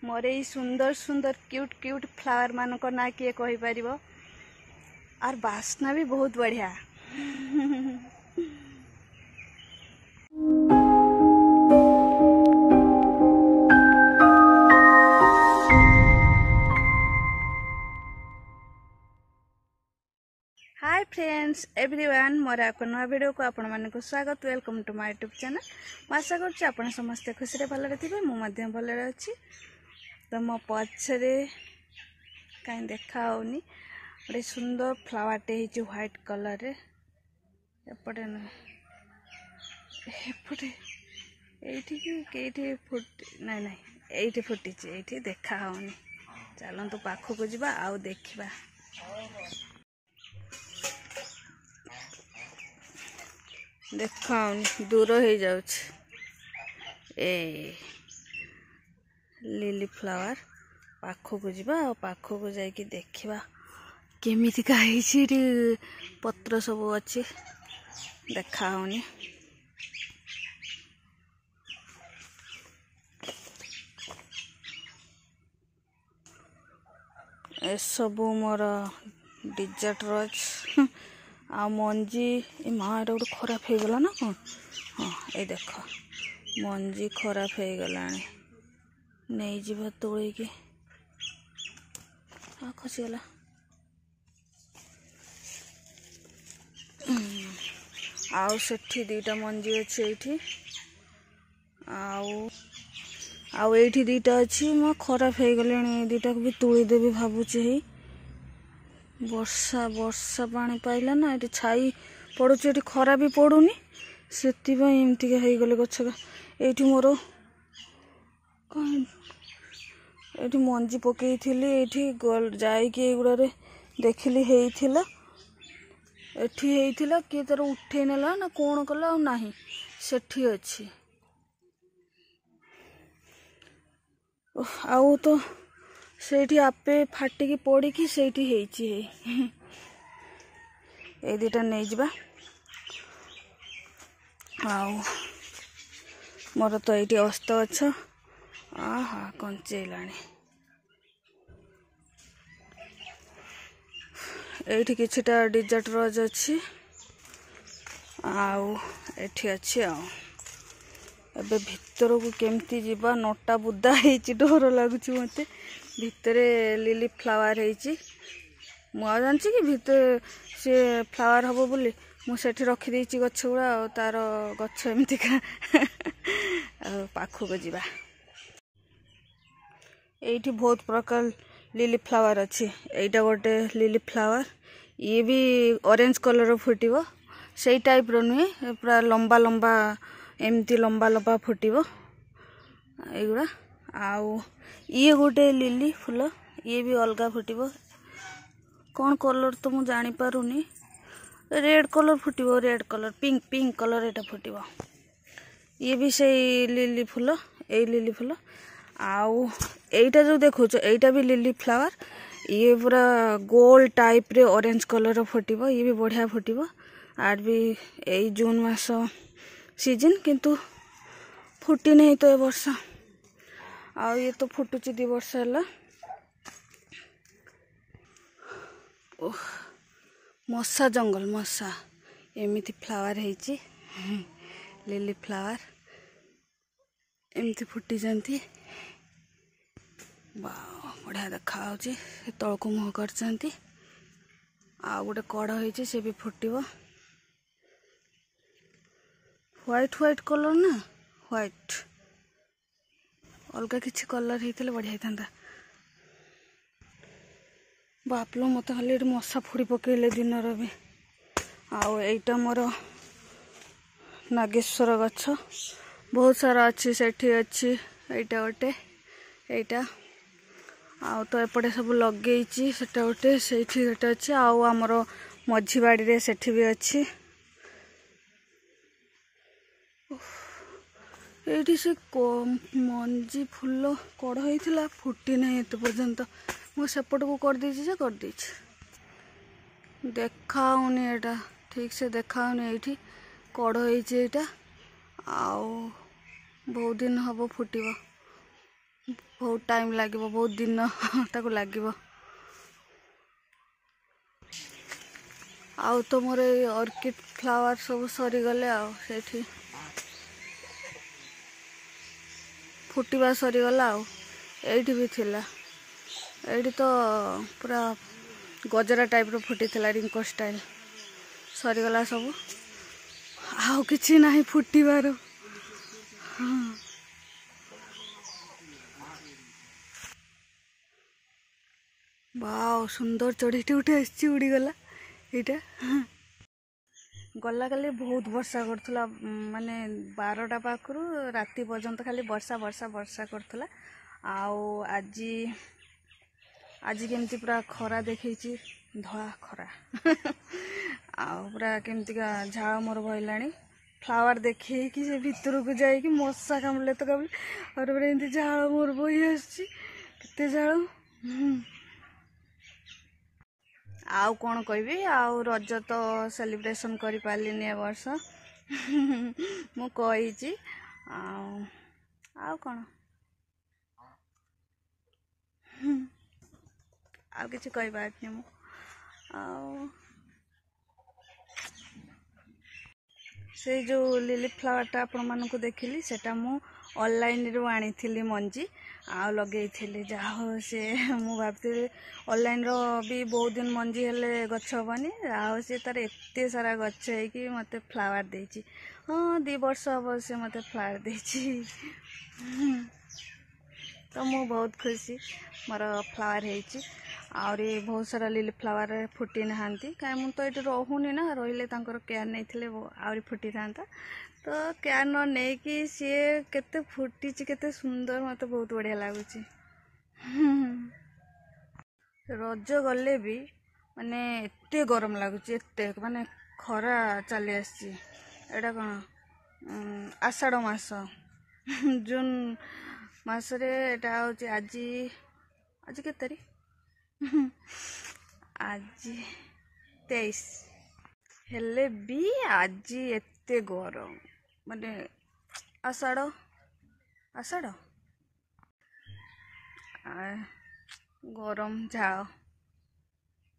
मोर ये सुंदर सुंदर क्यूट क्यूट फ्लावर मान ना किए कही पार और बास्ना भी बहुत बढ़िया। हाय फ्रेंड्स एवरीवन मोर एक नया वीडियो को आपण मानक स्वागत। Welcome to my YouTube channel. मैं आशा कर समस्ते खुशी भलरे थे मुझे भलरे अच्छी। तो मो पछरे कहीं देखा होनी गोटे सुंदर फ्लावरटे हो व्हाइट कलर रे एपटे न एपटे ये फुट नहीं नहीं ये फुटी ये देखा होनी। चलतु पाखक जावा आउ देखा। देखा दूर हो जाऊँ ए लिली फ्लावर पाखक जावा पाखक जाकि देखा केमिति काई पत्र सब अच्छी देखा होनी। ए सब मोर डिजर्ट रोज आ मंजी ए माँ गोटे खराब हो गला ना कौन। हाँ ये देख मंजी खराब हो गला नहीं जीवा तोड़ के खसीगला। आउ सेठी दीटा मंजी अच्छे ये आउ ये दीटा अच्छी मैं खराब हो गले दीटा भी तोड़देवी भावुचे। वर्षा वर्षा पानी पाइला ना ये छाई पड़ू ये खरा भी पड़ूनी से एमती हो गले गछ ये मोर ये मंजी पकई थी जागुड़ा देखिली होता एठी किए तार उठे नेला ना कौन कला ना सेठी अच्छी। आउ तो सेठी आपे फाटिकी पड़ी सेठी ए दीटा नहीं जावा। आउ मोर तो ये अस्त गछ आहा कंचेला ये किछटा डिजर्ट रोज अच्छी आउ एठी अच्छी आउ एबे भितर को केमती जीवा नोटा बुदा होती डर लगुच मत भितर लिली फ्लावर होती मुझे जानची कि भितर सी फ्लावर हम बोली मुझे रखीदे गछ गुड़ा तार गछ एमतीका पाखक जावा। ये बहुत प्रकार लिली फ्लावर अच्छी एटा गोटे लिली फ्लावर ये भी ऑरेंज कलर फुटब से टाइप नुहे पूरा लंबा लंबा एमती लंबा लंबा फुटब युवा। आउ ये गोटे लिली फूल ये भी अलग फुटब कौन कलर तो मुझे जानी पारुनी रेड कलर फुटब red colour pink pink colour एटा फुटब ये भी से लिली फूल ये लिली फूल। आउ एटा जो देखो एटा भी लिली फ्लावर ये पूरा गोल टाइप रे ऑरेंज कलर फुटब ये भी बढ़िया फुटब आर भी यही जून मास सीजन किंतु फुटी नहीं तो ए वर्ष आ ये तो फुटुची 2 वर्ष है। मशा जंगल मशा एमती फ्लावर है लिली फ्लावर एमती फुटी जाती बढ़िया देखा तौक मुह कर गोटे कड़ हो से भी फुटब व्हाइट व्हाइट कलर ना व्हाइट अलग किसी कलर होता बढ़िया था। बापलो मत खाली मशा फुड़ी पकड़े दिन भी। आउ एटा मोर नागेश्वर गछ बहुत सारा अच्छी सेठी अच्छी एटा गोटे एटा आउ तो एपटे सब लगे सेटा गोटे से अच्छी आउ आमर मझी बाड़ी रे सेठी भी अच्छी। ये से मंजी फूल कड़ होता फुटी नहीं एत पर्यंत मुझे को कर देखा एटा ठीक से देखा ये कड़ होता आउ बहुत दिन हम फुटब बहुत टाइम लगे बहुत दिन ताको लगे आउ तो मोर ऑर्किड फ्लावर सब सरीगले आठी फुटवा सरीगला आठी भी थिला एठी तो पूरा गजरा टाइप रो फुटी थिला रिंको स्टाइल सरीगला सब आउ किछि नाही फुटीबार हाँ। वाओ सुंदर चढ़ीटे उठे आसी उड़ीगला यहाँ गला काली बहुत वर्षा करथुला माने 12टा पाखरु राति पर्यंत खाली वर्षा वर्षा वर्षा करथुला आउ आज केमती पूरा खरा देखी धला खरा आउ पूरा केमती का झाड़ मोर बहलानी फ्लावर देखे कि से भितर को जाए कि मशा कामुड़े तो कामुड़े और पूरा एमती झाड़ मोर बही आसी केते झाड़ आउ कौन कहबी आउ रज तो सेलिब्रेशन करि पालिनी ए वर्ष मु कहिची आउ कौन आउ किछि कहि बात नै मु आउ से जो लिली फ्लावर टा आपण मानक देखिली सेटा मु ऑनलाइन रो आनी थिली मंजी आ लगे थिली जाहो से मु भाबती ऑनलाइन रो भी बहुत दिन मंजी हेले गछ हबनी आ से तार एते सारा गछ है कि मते फ्लावर देछि हां 2 वर्ष अब से मते फ्लावर देछि तो मु बहुत खुशी मोर फ्लावर हेछि और बहुत सारा लिली फ्लावर फुटी नहांती कहीं मु तो ये रहूनी ना रहिले तांकर केयर नहीं थिले आउरी फुटी था तो केयर न नहीं कि सी केते फुटी केते सुंदर मत बहुत बढ़िया लगुच रज गले भी माने एते गरम लगुच एते माने खरा चली आसी एटा कौन आषाढ़ मास जून मासरे एटा होची आज के तारीख आज 23 हेले भी आज एते गरम माने आषाढ़ आषाढ़ गरम झाओ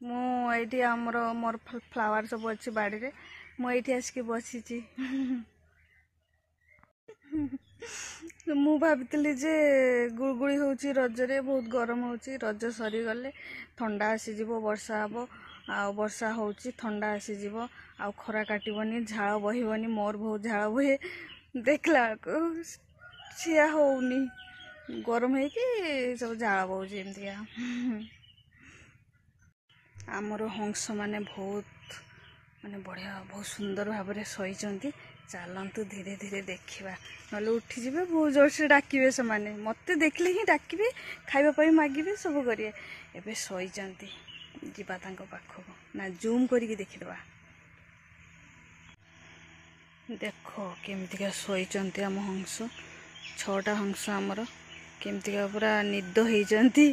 मुझे आमर मोर फ्लावर सब अच्छी बाड़ी रे मुझे आसिक बसी मु भाबी जे गुड़गुड़ी होची रजरे बहुत गरम होची रज सरी गले ठंडा आसीज वर्षा हम आ वर्षा होची ठंडा आसीज आ खरा काटबनी झाड़ बहबनी मोर बहुत झाड़ बहे देखला को छिया होनी गरम है कि सब झाड़ बहुची एमतिया आमर हंस माने बहुत माने बढ़िया बहुत सुंदर भाव में सही चलतु धीरे धीरे देखा ना उठी जाए बहुत जोर से डाकिबे से माने मते देखले ही डाकिबे खाइबा मागिबे सब करिए एबे सही जीवा तांको पाखको ना जूम करके देखिदबा देखो केमतिका सही आम हंस 6टा हंस आमर केमतिका पूरा निद होइचंती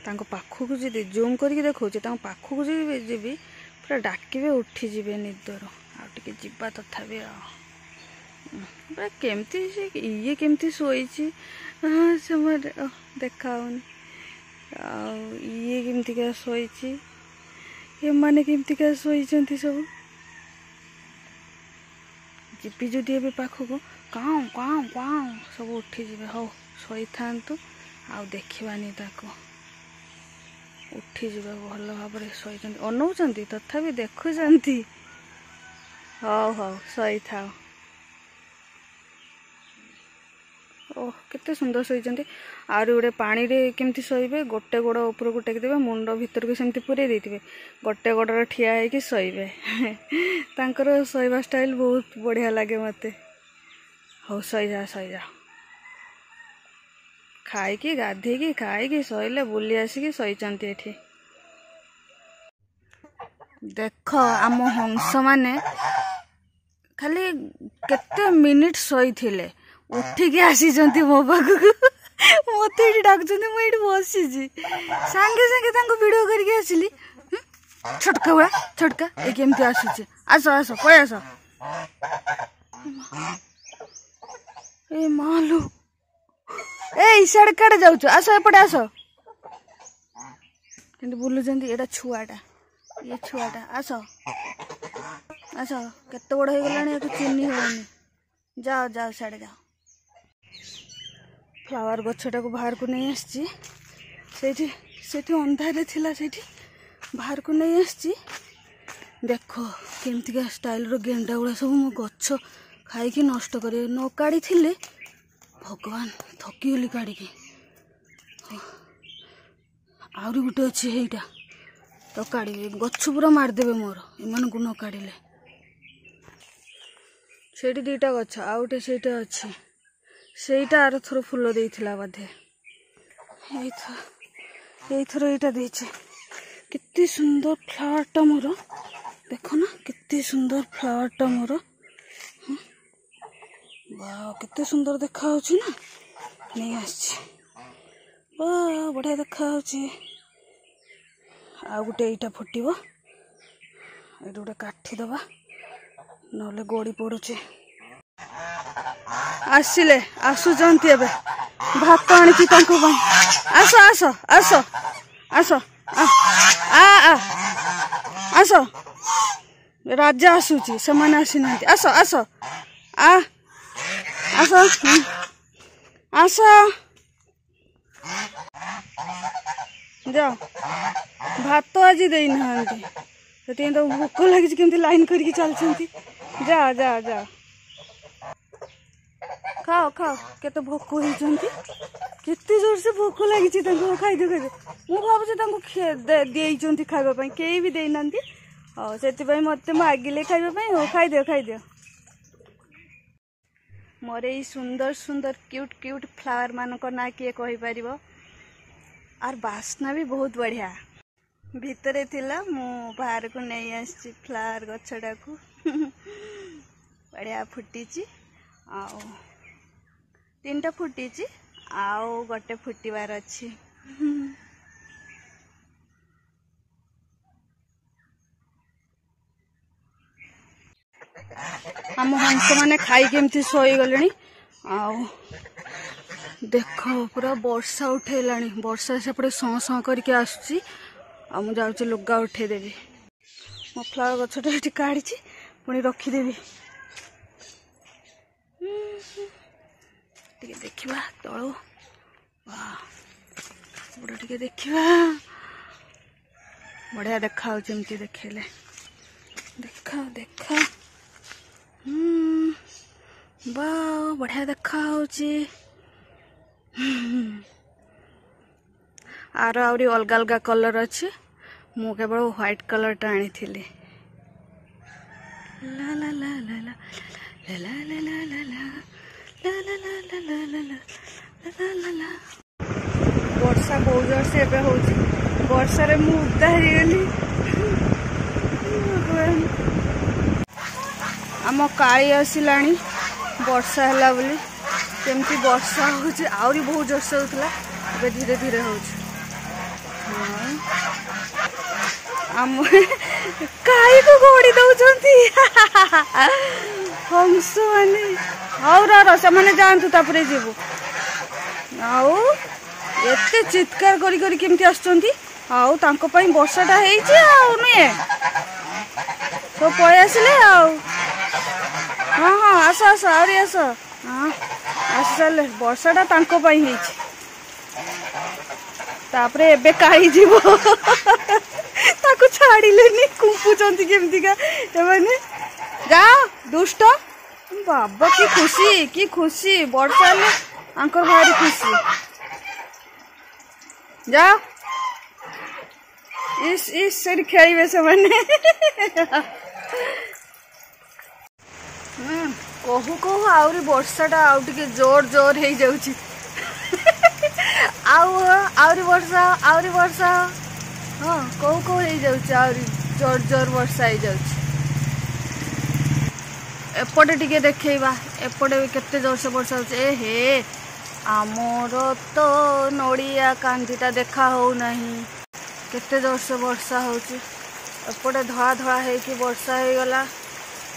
तांको पाखको जदि जूम करके देखौचे तांको पाखको जीबी पूरा डाकिबे उठी जिबे निदर आउटे जीवा तथापि पूरा केमती ये केमती शोची से देखा ये केमतिका शोची ये माने केमतिका शोइचंती सब जीपी जदि ए पाखको काँ काँ काँ सब उठी जिबे हो शोई थांतु आ देखिबानी ताको उठी जिबे भल भाव शोइचंती अनौचंती तथापि देखुचंती हौ हौ सही था ओह केते सुंदर शोइचंती आर गोटे पानी रे केमती शोइबे गोटे गोड़ ऊपर को टेक मुंड भीतर को सेमती पूरे देथिबे गोटे गोड़ ठिया है कि शोइबे तांकर शोइबा स्टाइल बहुत बढ़िया लगे मते हौ सही जा खाई गाधे खाई शोइले बुली आसिकी शोइचंती एठी देख आम हंस माने खाली केते मिनिट शोई थिले उठिकी आसीचंती मो पाखक मत ये डाकुचंती मु ये बसी सांगे सांगे तांको वीडियो करके आसिली छोटका हुआ छोटका ये केमती आसुचे आस आस कोई आस ए मालो ए सियाड़े कड़े जाऊँ आस एपटे आस कि बुलूं एटा छुआटा ये छुआटा आस आस केते बड़ हो गलानी चिन्ह होनी जाओ जाओ सियाड़े जाओ फ्लावर गछटा को बाहर को नहीं आसी सेठी अंधारे थिला सेठी बाहर को नहीं आसी देख केमतिका स्टाइल रो गेंडा गुड़ा सब मो गछ खाई नष्ट कर न काढ़ी थिले भगवान थकीगली काढ़ी आहरी गोटे अच्छे यहीटा तो काढ़ी गछ पूरा मारिदेवे मोर एमान को न काढ़ले से दीटा गछ आउटे सेटा अच्छे सेटा आर थर फुल देइथिला बाधे एथर एटा देइछे कितनी सुंदर फ्लावर टा मोर देखो ना कितनी सुंदर फ्लावर टा मोर वाह कितने सुंदर देखा होची ना नहीं आछि वाह बढ़िया देखा होची आ गोटे एटा फुटिबो एटा गोटे काठी दबा नले गोड़ी पड़ुचे आसिले आसुचंती एबे भात आनिची तांको पई आस आस आस आस आ आ आस राजा आसुची समान आसी नांती आस आस आ आस आस जाओ भात तो आज दे ना तो भोक लगी केमती लाइन करके चलती जा जा जा खाओ खाओ केते भोक होती केते जोर से भोक लगी खाईदे खाईदे मु भावुँ देती खावाई कई भी देना हाँ से मत मागिले खावाई हो खाईदे खाईदे मोर ये सुंदर सुंदर क्यूट क्यूट फ्लावर मान ना किए कहीपर और बास्ना भी बहुत बढ़िया भितरे थिला मु बाहर को नहीं आसी फ्लावर गछटा को बढ़िया फुटी आउ तीनटा फुटी आउ गोटे फुटबार अच्छी आम हंस मैंने खाई केमती सोई गले आउ देख पूरा वर्षा उठेला वर्षा सेपटे सौ सौ करके आसुची आ मु जाऊँ लुगा उठेदेवी मो फ्लावर गछटा ये काढ़ी पुणी रखीदेवी टिके देखा तलू गोटे टिके देखा बढ़िया देखा जमती देखेले देखा देखा वाह बढ़िया देखा आर आहरी अलग अलग कलर अच्छे मु केवल व्हाइट कलर टा आनी थी ला ला ला ला ला ला ला ला ला ला ला ला ला ला ला ला ला वर्षा बहुत जोर से एबे होची वर्षा रे मु उदा हेगली आम काली आसिलानी वर्षा है बोली केमती वर्षा होची आउरी बहुत जोर से होतला एबे धीरे धीरे होची आम काई को गोड़ी दउचंती हंस माने आउ रो से माने जानतु तापरे जीवु आउ एते चित्कार करी करी केमती आछंती आउ तांको पई वर्षाटा हेइची आउ नुए तो पय आसिले आउ हाँ हाँ आस आस आउरी आस हाँ आस चले वर्षाटा तांको पई हेइची तापरे एबे काई जीवो ताको छाड़िलेनी कुंपुचंती केमती का एमाने जा दुष्ट बाबा की खुशी वर्षा ले आंकर भारी खुशी जा इस से खेल से मैंने कहू कहू आहरी वर्षाटा आउ टिके जोर जोर हो जाउची आहरी वर्षा हाँ कहू कहू हो जाउची आहरी जोर जोर वर्षा हो जाउची एपटे टिके देखैबा एपटे भी केते जोर से वर्षा होची ए हे आमर तो नड़िया कांदीटा देखा हो नहीं केते जोर से वर्षा होची एपटे धड़ा धड़ा है वर्षा हो गला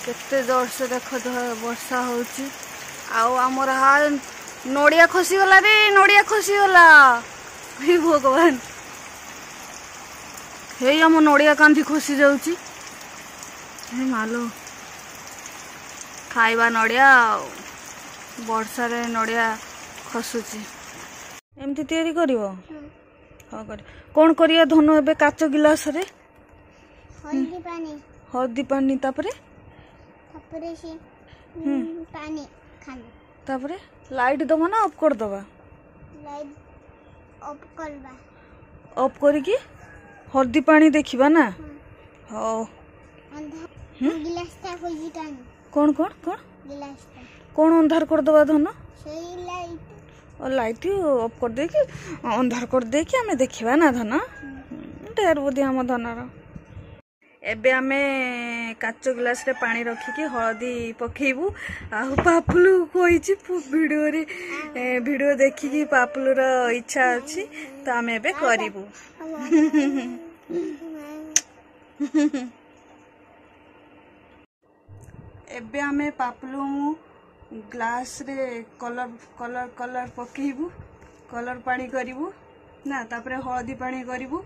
केते जोर से देख वर्षा होची आउ आमर नड़िया खसीगला रे नड़िया खसीगला हे भगवान हे आम नड़िया कांधी खसी जाऊची हे मालो खाइबा नड़िया वर्षा रे नड़िया खसुची एमती तैयारी करिवो हाँ कर कौन करिया धनु एबे काच गिलास रे हल्दी पानी तापरे से पानी खाना तापरे लाइट दबा ना ऑफ कर दबा लाइट ऑफ करबा ऑफ करिकी हल्दी पानी देखिबा ना हो गिलास ता होई टानी कौन कौन कौन गिलास ता कौन अंधार कर दबा धनु सही लाइट और लाइट ऑफ कर दे कि अंधार कर दे कि हमें देखिबा ना धन ढेर बुद्धि आम धनर एबे आमे काच गिलास रे पानी रखिकी हळदी पकेबू आ पापुलु कोइची वीडियो देखिकी पापुलुर इच्छा अछि तो आमे एबे करिबू एबे आमे पापुलु ग्लास रे कलर कलर कलर पकेबू कलर पानी करिबू ना तापरे हळदी पानी करिबू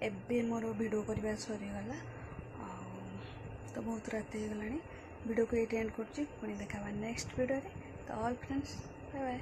एबे मोर वीडियो करबा सरी गला तो बहुत रात हो गलानी वीडियो को ये एंड करछि पुणी देखाबा नेक्स्ट वीडियो रे तो ऑल फ्रेंड्स बाय बाय।